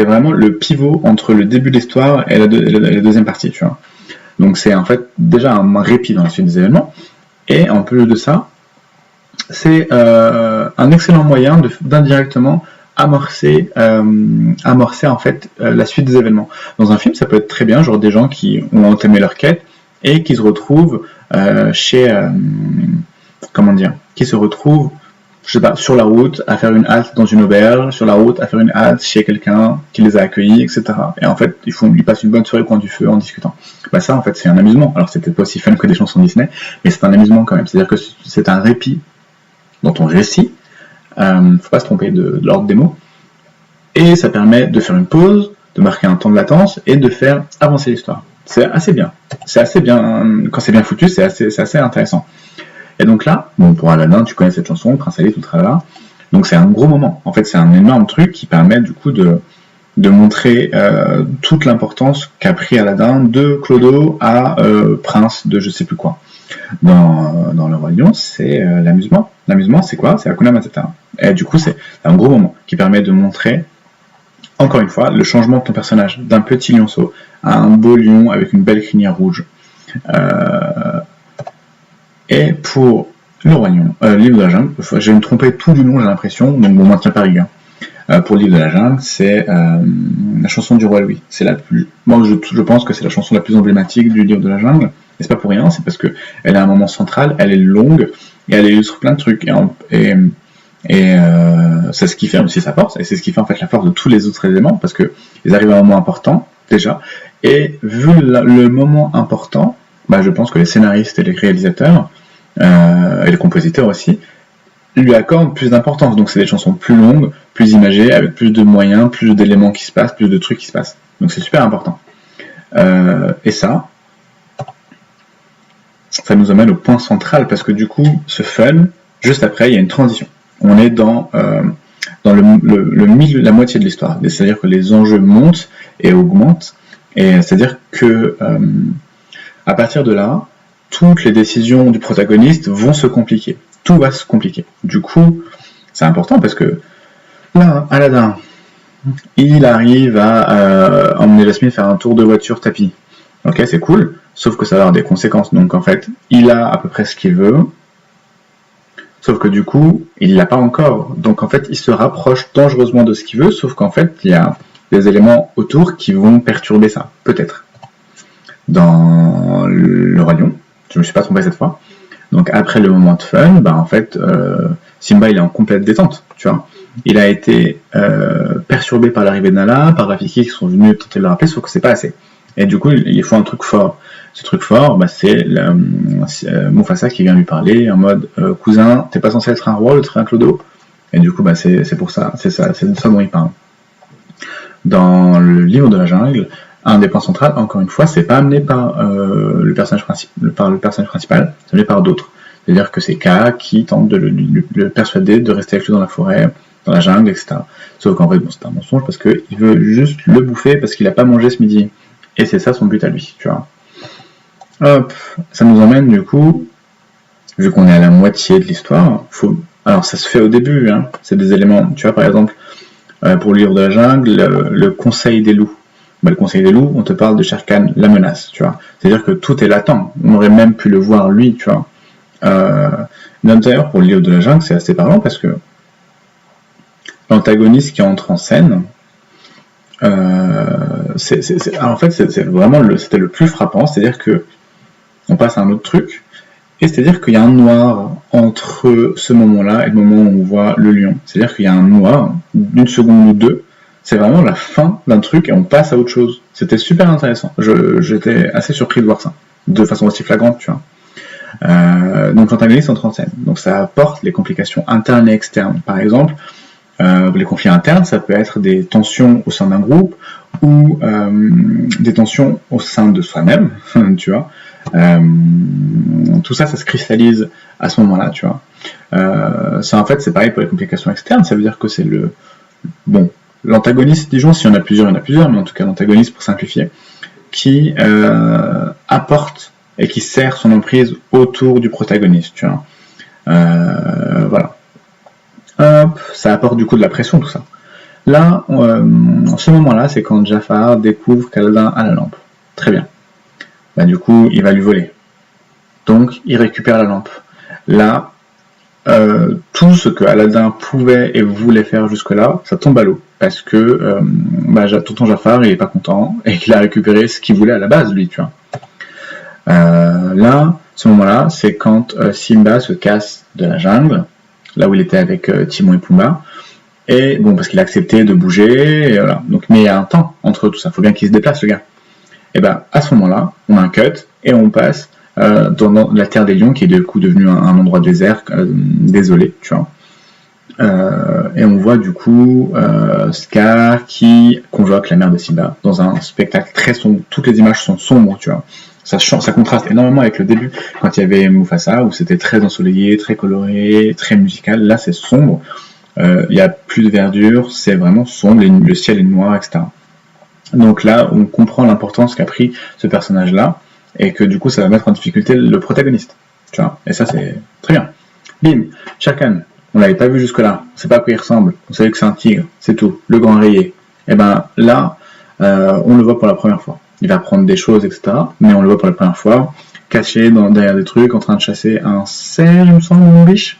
vraiment le pivot entre le début de l'histoire et la deuxième partie, tu vois. Donc c'est en fait déjà un répit dans la suite des événements, et en plus de ça, c'est un excellent moyen d'indirectement amorcer en fait la suite des événements. Dans un film, ça peut être très bien, genre des gens qui ont entamé leur quête et qui se retrouvent je sais pas, sur la route, à faire une halte dans une auberge, sur la route, à faire une halte chez quelqu'un qui les a accueillis, etc. Et en fait, ils passent une bonne soirée au coin du feu en discutant. Bah ça, en fait, c'est un amusement. Alors, c'est peut-être pas aussi fun que des chansons Disney, mais c'est un amusement quand même. C'est-à-dire que c'est un répit dans ton récit. Faut pas se tromper de l'ordre des mots. Et ça permet de faire une pause, de marquer un temps de latence et de faire avancer l'histoire. C'est assez bien. C'est assez bien. Quand c'est bien foutu, c'est assez intéressant. Et donc là, bon, pour Aladdin, tu connais cette chanson, Prince Ali, tout le tralala. Donc c'est un gros moment. En fait, c'est un énorme truc qui permet du coup de montrer toute l'importance qu'a pris Aladdin de Clodo à Prince de je sais plus quoi. Dans Le Roi Lion, c'est l'amusement. L'amusement, c'est quoi? C'est Hakuna Matata. Et du coup, c'est un gros moment qui permet de montrer, encore une fois, le changement de ton personnage d'un petit lionceau à un beau lion avec une belle crinière rouge. Et pour Le Roi Lion, Livre de la Jungle, je vais me tromper tout du long, j'ai l'impression, donc bon, maintien pas rigueur. Pour Livre de la Jungle, c'est la chanson du Roi Louis. C'est la plus, moi je pense que c'est la chanson la plus emblématique du Livre de la Jungle. Et c'est pas pour rien, c'est parce que elle a un moment central, elle est longue et elle illustre plein de trucs. Et c'est ce qui fait aussi sa force, et c'est ce qui fait en fait la force de tous les autres éléments, parce que ils arrivent à un moment important déjà. Et vu le moment important, bah, je pense que les scénaristes et les réalisateurs et les compositeurs aussi lui accordent plus d'importance. Donc c'est des chansons plus longues, plus imagées, avec plus de moyens, plus d'éléments qui se passent, plus de trucs qui se passent. Donc c'est super important. Et ça nous amène au point central, parce que du coup, ce fun, juste après, il y a une transition. On est dans le milieu, la moitié de l'histoire. C'est-à-dire que les enjeux montent et augmentent. Et c'est-à-dire que à partir de là, toutes les décisions du protagoniste vont se compliquer. Tout va se compliquer. Du coup, c'est important parce que là, Aladdin, il arrive à emmener Jasmine faire un tour de voiture tapis. Ok, c'est cool, sauf que ça va avoir des conséquences. Donc en fait, il a à peu près ce qu'il veut, sauf que du coup, il l'a pas encore. Donc en fait, il se rapproche dangereusement de ce qu'il veut, sauf qu'en fait, il y a des éléments autour qui vont perturber ça, peut-être. Dans Le Roi Lion, je me suis pas trompé cette fois. Donc après le moment de fun, bah en fait, Simba il est en complète détente, tu vois. Il a été perturbé par l'arrivée de Nala, par Rafiki qui sont venus tenter de le rappeler, sauf que c'est pas assez. Et du coup, il faut un truc fort. Ce truc fort, bah, c'est Mufasa qui vient lui parler en mode cousin, t'es pas censé être un roi, le un Clodo. Et du coup, bah, c'est pour ça, c'est de ça dont il parle. Dans le Livre de la Jungle, un des points centraux, encore une fois, c'est pas amené par le personnage principal, c'est amené par d'autres. C'est-à-dire que c'est Kaa qui tente de le persuader de rester avec lui dans la forêt, dans la jungle, etc. Sauf qu'en fait, bon, c'est un mensonge parce qu'il veut juste le bouffer parce qu'il a pas mangé ce midi. Et c'est ça son but à lui, tu vois. Hop, ça nous emmène du coup, vu qu'on est à la moitié de l'histoire, alors ça se fait au début, hein, c'est des éléments, tu vois, par exemple, pour le Livre de la Jungle, le Conseil des loups. Bah, le Conseil des loups, on te parle de Shere Khan, la menace, tu vois. C'est-à-dire que tout est latent, on aurait même pu le voir lui, tu vois. D'ailleurs, pour le Livre de la Jungle, c'est assez parlant parce que l'antagoniste qui entre en scène, en fait, c'est vraiment c'était le plus frappant, c'est-à-dire que on passe à un autre truc, et c'est-à-dire qu'il y a un noir entre ce moment-là et le moment où on voit le lion. C'est-à-dire qu'il y a un noir d'une seconde ou deux, c'est vraiment la fin d'un truc et on passe à autre chose. C'était super intéressant. J'étais assez surpris de voir ça, de façon aussi flagrante, tu vois. Donc l'antagoniste entre en scène. Donc ça apporte les complications internes et externes. Par exemple, les conflits internes, ça peut être des tensions au sein d'un groupe ou des tensions au sein de soi-même, tu vois. Tout ça, ça se cristallise à ce moment-là, tu vois. Ça, en fait, c'est pareil pour les complications externes. Ça veut dire que c'est l'antagoniste, disons, s'il y en a plusieurs, mais en tout cas l'antagoniste pour simplifier, qui apporte et qui sert son emprise autour du protagoniste, tu vois. Voilà. Hop, ça apporte du coup de la pression, tout ça. Là, en ce moment-là, c'est quand Jafar découvre qu'Aladin a la lampe. Très bien. Bah, du coup, il va lui voler. Donc, il récupère la lampe. Là, tout ce que Aladin pouvait et voulait faire jusque-là, ça tombe à l'eau. Parce que tonton Jafar, il est pas content et qu'il a récupéré ce qu'il voulait à la base, lui, tu vois. Là, ce moment-là, c'est quand Simba se casse de la jungle là où il était avec Timon et Pumba. Et bon, parce qu'il a accepté de bouger, et voilà. Donc, mais il y a un temps entre tout ça, il faut bien qu'il se déplace, le gars. Et ben, à ce moment-là, on a un cut, et on passe dans la Terre des Lions, qui est du coup devenu un endroit désert, désolé, tu vois. Et on voit du coup Scar qui convoque la mère de Simba dans un spectacle très sombre. Toutes les images sont sombres, tu vois. Ça contraste énormément avec le début, quand il y avait Mufasa, où c'était très ensoleillé, très coloré, très musical. Là, c'est sombre. Il y a plus de verdure, c'est vraiment sombre, le ciel est noir, etc. Donc là, on comprend l'importance qu'a pris ce personnage-là, et que du coup, ça va mettre en difficulté le protagoniste. Tu vois. Et ça, c'est très bien. Bim, Shere Khan. On l'avait pas vu jusque-là, on sait pas à quoi il ressemble, on savait que c'est un tigre, c'est tout, le grand rayé. Et ben là, on le voit pour la première fois. Il va prendre des choses, etc. Mais on le voit pour la première fois, caché derrière des trucs, en train de chasser un cerf, il me semble, ou une biche.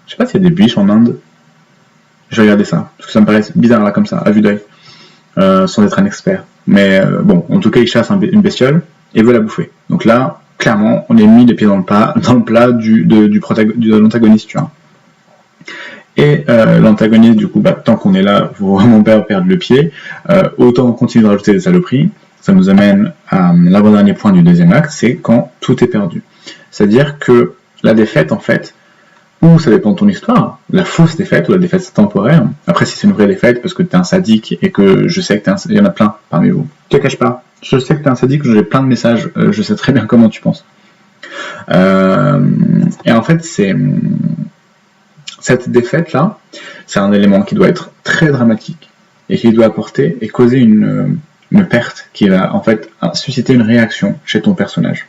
Je sais pas s'il y a des biches en Inde. Je vais regarder ça, parce que ça me paraît bizarre là comme ça, à vue d'œil, sans être un expert. Mais bon, en tout cas, il chasse une bestiole et veut la bouffer. Donc là, clairement, on est mis les pieds dans le plat de l'antagoniste, tu vois. Et l'antagoniste, du coup, tant qu'on est là, faut vraiment pas perdre le pied. Autant continuer de rajouter des saloperies. Ça nous amène à l'avant-dernier point du deuxième acte, c'est quand tout est perdu. C'est-à-dire que la défaite, en fait, ou ça dépend de ton histoire, la fausse défaite ou la défaite temporaire. Après, si c'est une vraie défaite, parce que t'es un sadique et que je sais que il y en a plein parmi vous. Ne te cache pas. Je sais que t'es un sadique, j'ai plein de messages, je sais très bien comment tu penses. Et en fait, cette défaite-là, c'est un élément qui doit être très dramatique et qui doit apporter et causer une perte qui va en fait susciter une réaction chez ton personnage.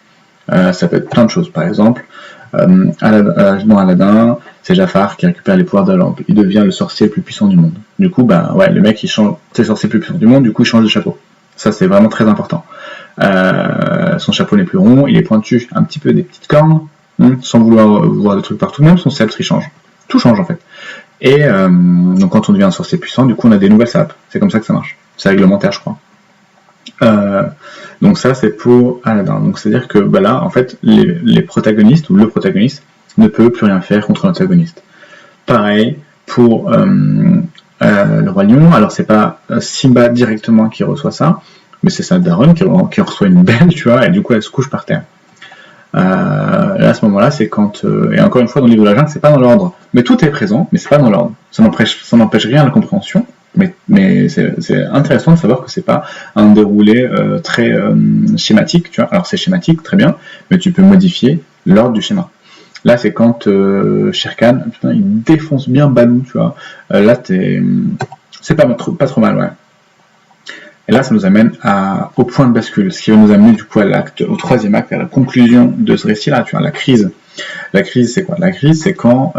Ça peut être plein de choses. Par exemple, dans Aladdin, c'est Jafar qui récupère les pouvoirs de la lampe. Il devient le sorcier le plus puissant du monde. Du coup, le mec il change, c'est le sorcier le plus puissant du monde. Du coup, il change de chapeau. Ça, c'est vraiment très important. Son chapeau n'est plus rond, il est pointu, un petit peu des petites cornes, sans vouloir voir des trucs partout. Même son sceptre il change. Tout change en fait. Et donc quand on devient un sorcier puissant, du coup on a des nouvelles sapes. C'est comme ça que ça marche. C'est réglementaire, je crois. Donc ça c'est pour Aladdin. Donc c'est-à-dire que là, en fait, les protagonistes ou le protagoniste ne peut plus rien faire contre l'antagoniste. Pareil pour le Roi Lion. Alors c'est pas Simba directement qui reçoit ça, mais c'est sa daronne qui reçoit une belle, tu vois, et du coup elle se couche par terre. Là, à ce moment-là, c'est quand, et encore une fois, dans le livre de la jungle, c'est pas dans l'ordre. Mais tout est présent, mais c'est pas dans l'ordre. Ça n'empêche rien à la compréhension, mais c'est intéressant de savoir que c'est pas un déroulé très schématique, tu vois. Alors c'est schématique, très bien, mais tu peux modifier l'ordre du schéma. Là, c'est quand Shere Khan, putain, il défonce bien Baloo, tu vois. Là, c'est pas trop mal, ouais. Et là, ça nous amène au point de bascule, ce qui va nous amener du coup au troisième acte, à la conclusion de ce récit-là, tu vois, la crise. La crise, c'est quoi? La crise, c'est quand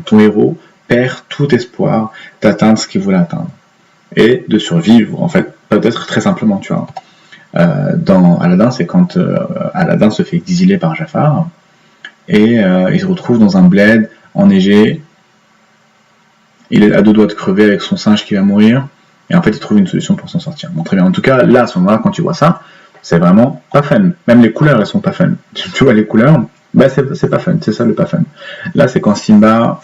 ton héros perd tout espoir d'atteindre ce qu'il voulait atteindre. Et de survivre, en fait, peut-être très simplement, tu vois. Dans Aladdin, c'est quand Aladdin se fait exiler par Jafar, et il se retrouve dans un bled enneigé, il est à deux doigts de crever avec son singe qui va mourir, et en fait il trouve une solution pour s'en sortir. Bon, très bien. En tout cas, là, à ce moment-là, quand tu vois ça, c'est vraiment pas fun. Même les couleurs, elles sont pas fun. Tu vois les couleurs, c'est pas fun, c'est ça le pas fun. Là, c'est quand Simba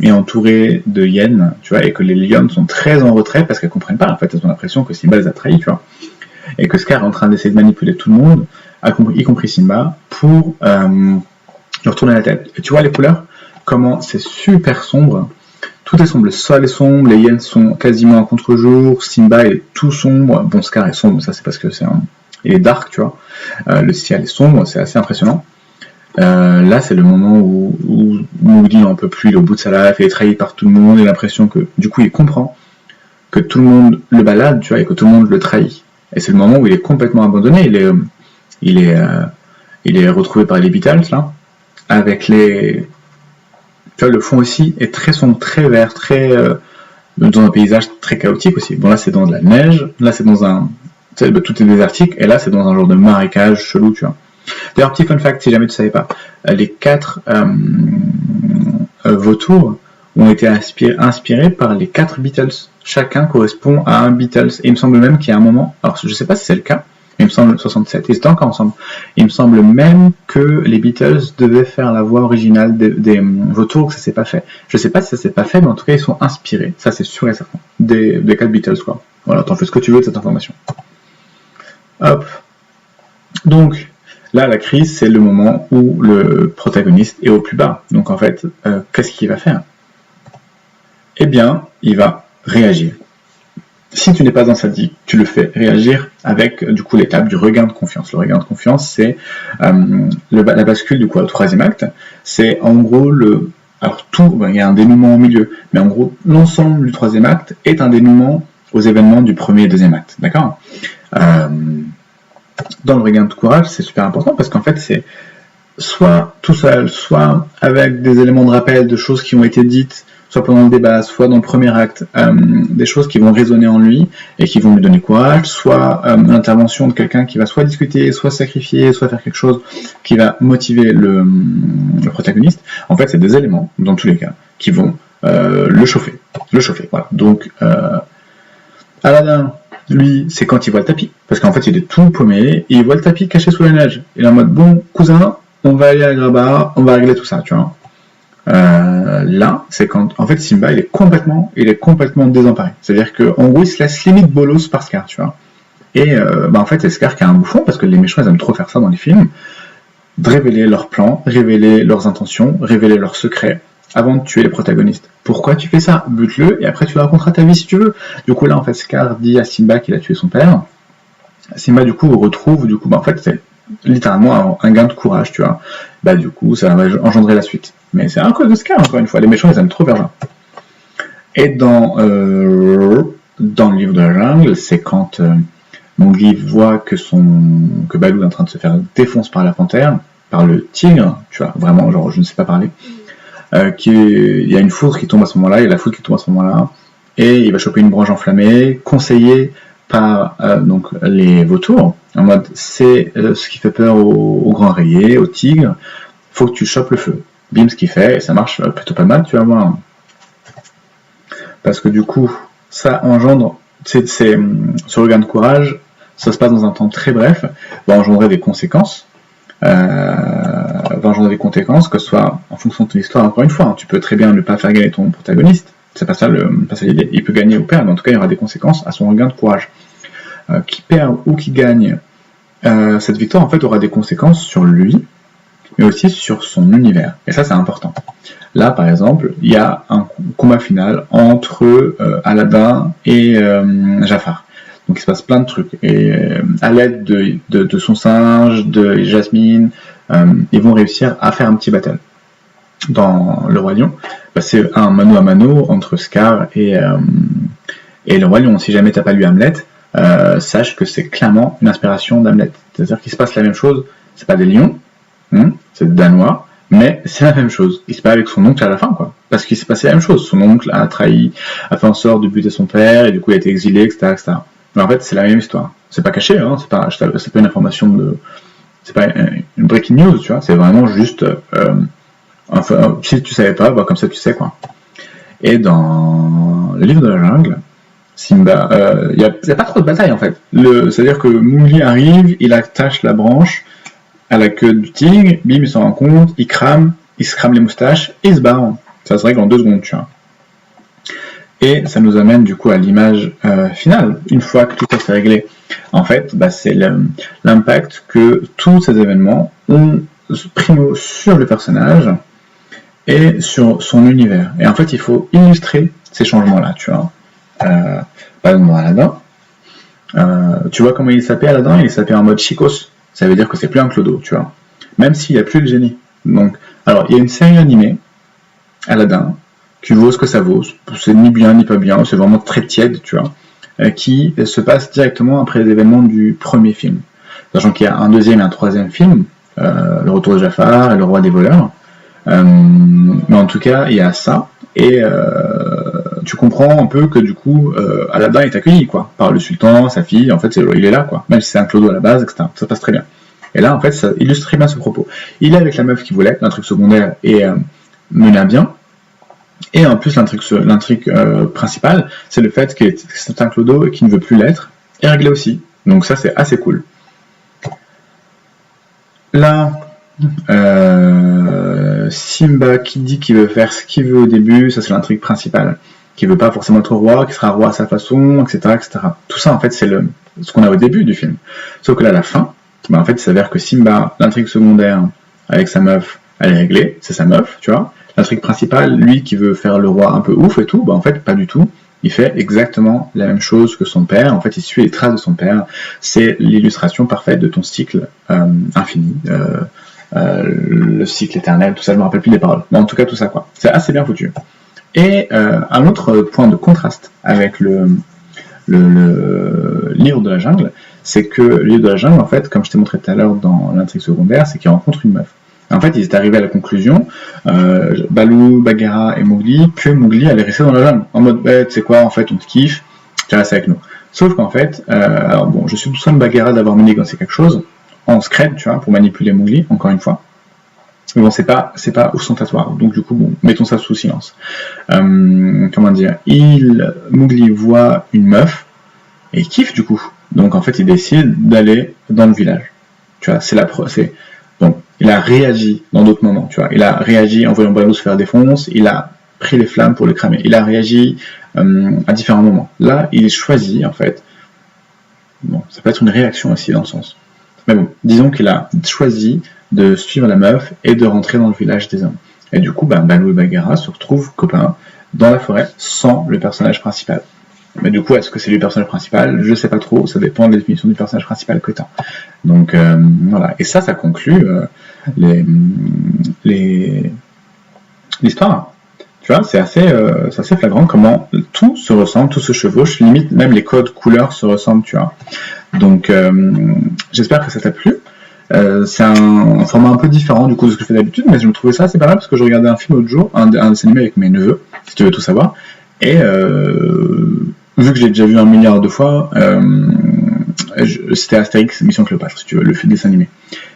est entouré de hyènes, tu vois, et que les lionnes sont très en retrait parce qu'elles comprennent pas, en fait, elles ont l'impression que Simba les a trahis, tu vois. Et que Scar est en train d'essayer de manipuler tout le monde, y compris Simba, pour lui retourner la tête. Et tu vois les couleurs, comment c'est super sombre. Tout est sombre, le sol est sombre, les hyènes sont quasiment en contre-jour, Simba est tout sombre, bon, Scar est sombre, ça c'est parce que il est dark, tu vois, le ciel est sombre, c'est assez impressionnant. Là, c'est le moment où Mowgli n'en peut plus, il est au bout de sa life, il est trahi par tout le monde, il a l'impression que, du coup, il comprend que tout le monde le balade, tu vois, et que tout le monde le trahit. Et c'est le moment où il est complètement abandonné, il est retrouvé par les Beatles, là, avec les... Tu vois, le fond aussi est très sombre, très vert, très... dans un paysage très chaotique aussi. Bon, là, c'est dans de la neige, là, c'est dans un... tout est désertique, et là, c'est dans un genre de marécage chelou, tu vois. D'ailleurs, petit fun fact, si jamais tu ne savais pas, les 4 vautours ont été inspirés par les 4 Beatles. Chacun correspond à un Beatles. Et il me semble même qu'il y a un moment, alors je ne sais pas si c'est le cas, il me semble 67, ils étaient encore ensemble. Il me semble même que les Beatles devaient faire la voix originale des Vautours, que ça s'est pas fait. Je sais pas si ça s'est pas fait, mais en tout cas ils sont inspirés, ça c'est sûr et certain, des 4 Beatles quoi. Voilà, t'en fais ce que tu veux de cette information. Hop. Donc, là, la crise, c'est le moment où le protagoniste est au plus bas. Donc en fait, qu'est-ce qu'il va faire? Eh bien, il va réagir. Si tu n'es pas un sadique, tu le fais réagir avec du coup l'étape du regain de confiance. Le regain de confiance, c'est la bascule du coup au 3e acte. C'est en gros alors tout, il y a un dénouement au milieu, mais en gros l'ensemble du 3e acte est un dénouement aux événements du 1er et 2e acte. D'accord? Dans le regain de courage, c'est super important parce qu'en fait c'est soit tout seul, soit avec des éléments de rappel de choses qui ont été dites, soit pendant le débat, soit dans le 1er acte, des choses qui vont résonner en lui et qui vont lui donner courage, soit l'intervention de quelqu'un qui va soit discuter, soit sacrifier, soit faire quelque chose qui va motiver le protagoniste. En fait, c'est des éléments, dans tous les cas, qui vont le chauffer. Voilà. Donc, Aladdin, lui, c'est quand il voit le tapis, parce qu'en fait, il est tout paumé, et il voit le tapis caché sous la neige. Il est en mode, bon, cousin, on va aller à Agrabah, on va régler tout ça, tu vois. Là, c'est quand, en fait, Simba, il est complètement désemparé. C'est-à-dire qu'en gros, il se laisse limite bolos par Scar, tu vois. Et, en fait, c'est Scar qui a un bouffon, parce que les méchants, ils aiment trop faire ça dans les films, de révéler leurs plans, révéler leurs intentions, révéler leurs secrets, avant de tuer les protagonistes. Pourquoi tu fais ça? Bute-le, et après tu le raconteras ta vie si tu veux. Du coup, là, en fait, Scar dit à Simba qu'il a tué son père. Simba, du coup, retrouve, en fait, c'est littéralement un gain de courage, tu vois. Du coup, ça va engendrer la suite. Mais c'est un code de Scar, encore une fois. Les méchants, ils aiment trop faire ça. Et dans le livre de la jungle, c'est quand Mowgli voit que Balou est en train de se faire défoncer par la panthère, par le tigre, tu vois, vraiment, genre, je ne sais pas parler. Il y a une foudre qui tombe à ce moment-là, et il va choper une branche enflammée, conseillée par donc les vautours, en mode c'est ce qui fait peur aux grands rayés, aux tigres, faut que tu chopes le feu. Bim, ce qu'il fait, et ça marche plutôt pas mal, tu vas voir. Parce que du coup, ça engendre, ce regain de courage, ça se passe dans un temps très bref, va engendrer des conséquences. Que ce soit en fonction de ton histoire, encore une fois, hein, tu peux très bien ne pas faire gagner ton protagoniste, c'est pas ça l'idée, il peut gagner ou perdre, mais en tout cas il y aura des conséquences à son regain de courage. Qui perd ou qui gagne, cette victoire en fait aura des conséquences sur lui, mais aussi sur son univers, et ça c'est important. Là par exemple, il y a un combat final entre Aladdin et Jafar. Donc il se passe plein de trucs, et à l'aide de son singe, de Jasmine, ils vont réussir à faire un petit battle. Dans le Roi Lion, c'est un mano à mano entre Scar et le Roi Lion. Si jamais t'as pas lu Hamlet, sache que c'est clairement une inspiration d'Hamlet. C'est-à-dire qu'il se passe la même chose, c'est pas des lions, c'est des Danois, mais c'est la même chose. Il se passe avec son oncle à la fin, quoi. Parce qu'il s'est passé la même chose. Son oncle a trahi, a fait en sorte de buter son père, et du coup il a été exilé, etc. Mais en fait, c'est la même histoire. C'est pas caché, hein, c'est pas une information c'est pas une breaking news, tu vois, c'est vraiment juste, si tu savais pas, comme ça tu sais, quoi. Et dans le livre de la jungle, Simba, y a pas trop de bataille, en fait. C'est-à-dire que Mowgli arrive, il attache la branche à la queue du tigre, bim, il s'en rend compte, il se crame les moustaches, et il se barre. Ça se règle en 2 secondes, tu vois. Et ça nous amène du coup à l'image finale. Une fois que tout ça s'est réglé, en fait, c'est l'impact que tous ces événements ont primo sur le personnage et sur son univers. Et en fait, il faut illustrer ces changements-là, tu vois. Par exemple, Aladdin, tu vois comment il s'appelle Aladdin? Il s'appelle en mode chicos. Ça veut dire que c'est plus un clodo, tu vois. Même s'il n'y a plus le génie. Donc, alors, il y a une série animée, Aladdin, qui vaut ce que ça vaut, c'est ni bien ni pas bien, c'est vraiment très tiède, tu vois, qui se passe directement après les événements du premier film. Sachant qu'il y a un 2e et un 3e film, Le Retour de Jafar et Le Roi des voleurs, mais en tout cas, il y a ça, et tu comprends un peu que du coup, Aladdin est accueilli, quoi, par le sultan, sa fille, en fait, il est là, quoi, même si c'est un clodo à la base, etc., ça passe très bien. Et là, en fait, ça illustre très bien ce propos. Il est avec la meuf qu'il voulait, l'intrigue secondaire, et mené à bien. Et en plus, l'intrigue principale, c'est le fait que c'est un clodo et qui ne veut plus l'être, est réglé aussi. Donc ça, c'est assez cool. là, Simba qui dit qu'il veut faire ce qu'il veut au début, ça c'est l'intrigue principale. Qui veut pas forcément être roi, qui sera roi à sa façon, etc., etc. Tout ça, en fait, c'est ce qu'on a au début du film. Sauf que là, à la fin, en fait, il s'avère que Simba, l'intrigue secondaire avec sa meuf, elle est réglée, c'est sa meuf, tu vois. L'intrigue principale, lui qui veut faire le roi un peu ouf et tout, en fait, pas du tout. Il fait exactement la même chose que son père. En fait, il suit les traces de son père. C'est l'illustration parfaite de ton cycle infini. Le cycle éternel, tout ça, je me rappelle plus des paroles. Mais en tout cas, tout ça, quoi. C'est assez bien foutu. Et un autre point de contraste avec le livre de la jungle, c'est que le livre de la jungle, en fait, comme je t'ai montré tout à l'heure dans l'intrigue secondaire, c'est qu'il rencontre une meuf. En fait, ils étaient arrivés à la conclusion, Balou, Bagheera et Mowgli, que Mowgli allait rester dans la jungle. En mode, tu sais quoi, en fait, on te kiffe, tu restes avec nous. Sauf qu'en fait, alors bon, je soupçonne Bagheera d'avoir manigancé quelque chose, en scred, tu vois, pour manipuler Mowgli, encore une fois. Mais bon, c'est pas ostentatoire. Donc du coup, bon, mettons ça sous silence. Comment dire, Mowgli voit une meuf et il kiffe du coup. Donc en fait, il décide d'aller dans le village. Tu vois, donc il a réagi dans d'autres moments. Tu vois, il a réagi en voyant Balou se faire défoncer. Il a pris les flammes pour le cramer. Il a réagi à différents moments. Là, il choisit en fait. Bon, ça peut être une réaction aussi dans le sens. Mais bon, disons qu'il a choisi de suivre la meuf et de rentrer dans le village des hommes. Et du coup, Balou et Bagheera se retrouvent copains dans la forêt sans le personnage principal. Mais du coup, est-ce que c'est le personnage principal? Je sais pas trop, ça dépend de la définition du personnage principal que t'as. Donc voilà, et ça conclut l'histoire. Tu vois, c'est assez flagrant comment tout se ressemble, tout se chevauche, limite même les codes couleurs se ressemblent, tu vois. Donc j'espère que ça t'a plu. C'est un format un peu différent du coup de ce que je fais d'habitude, mais je me trouvais ça assez pas mal parce que je regardais un film l'autre jour, un dessin animé avec mes neveux, si tu veux tout savoir, et vu que j'ai déjà vu 1 milliard de fois, c'était Astérix Mission Cléopâtre, si tu veux, le dessin animé.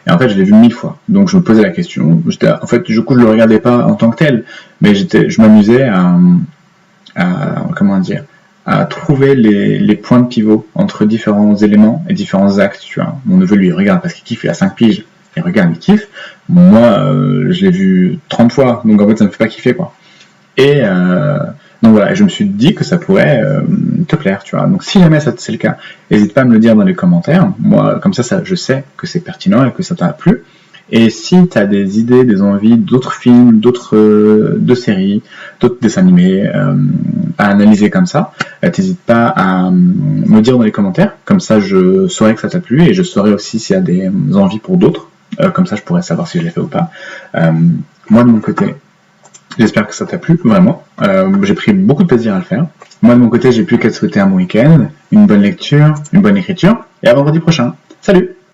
Et en fait, je l'ai vu 1000 fois, donc je me posais la question. En fait, du coup, je le regardais pas en tant que tel, mais je m'amusais à trouver les points de pivot entre différents éléments et différents actes, tu vois. Mon neveu, lui, il regarde parce qu'il kiffe, il a 5 piges, il regarde, il kiffe. Moi, je l'ai vu 30 fois, donc en fait, ça me fait pas kiffer, quoi. Et donc voilà, je me suis dit que ça pourrait te plaire, tu vois. Donc si jamais c'est le cas, n'hésite pas à me le dire dans les commentaires. Moi, comme ça je sais que c'est pertinent et que ça t'a plu. Et si tu as des idées, des envies d'autres films, d'autres séries, d'autres dessins animés à analyser comme ça, n'hésite pas à me dire dans les commentaires. Comme ça, je saurai que ça t'a plu et je saurai aussi s'il y a des envies pour d'autres. Comme ça, je pourrais savoir si je l'ai fait ou pas. Moi, de mon côté, j'espère que ça t'a plu, vraiment. J'ai pris beaucoup de plaisir à le faire. Moi, de mon côté, j'ai plus qu'à te souhaiter un bon week-end, une bonne lecture, une bonne écriture, et à vendredi prochain. Salut!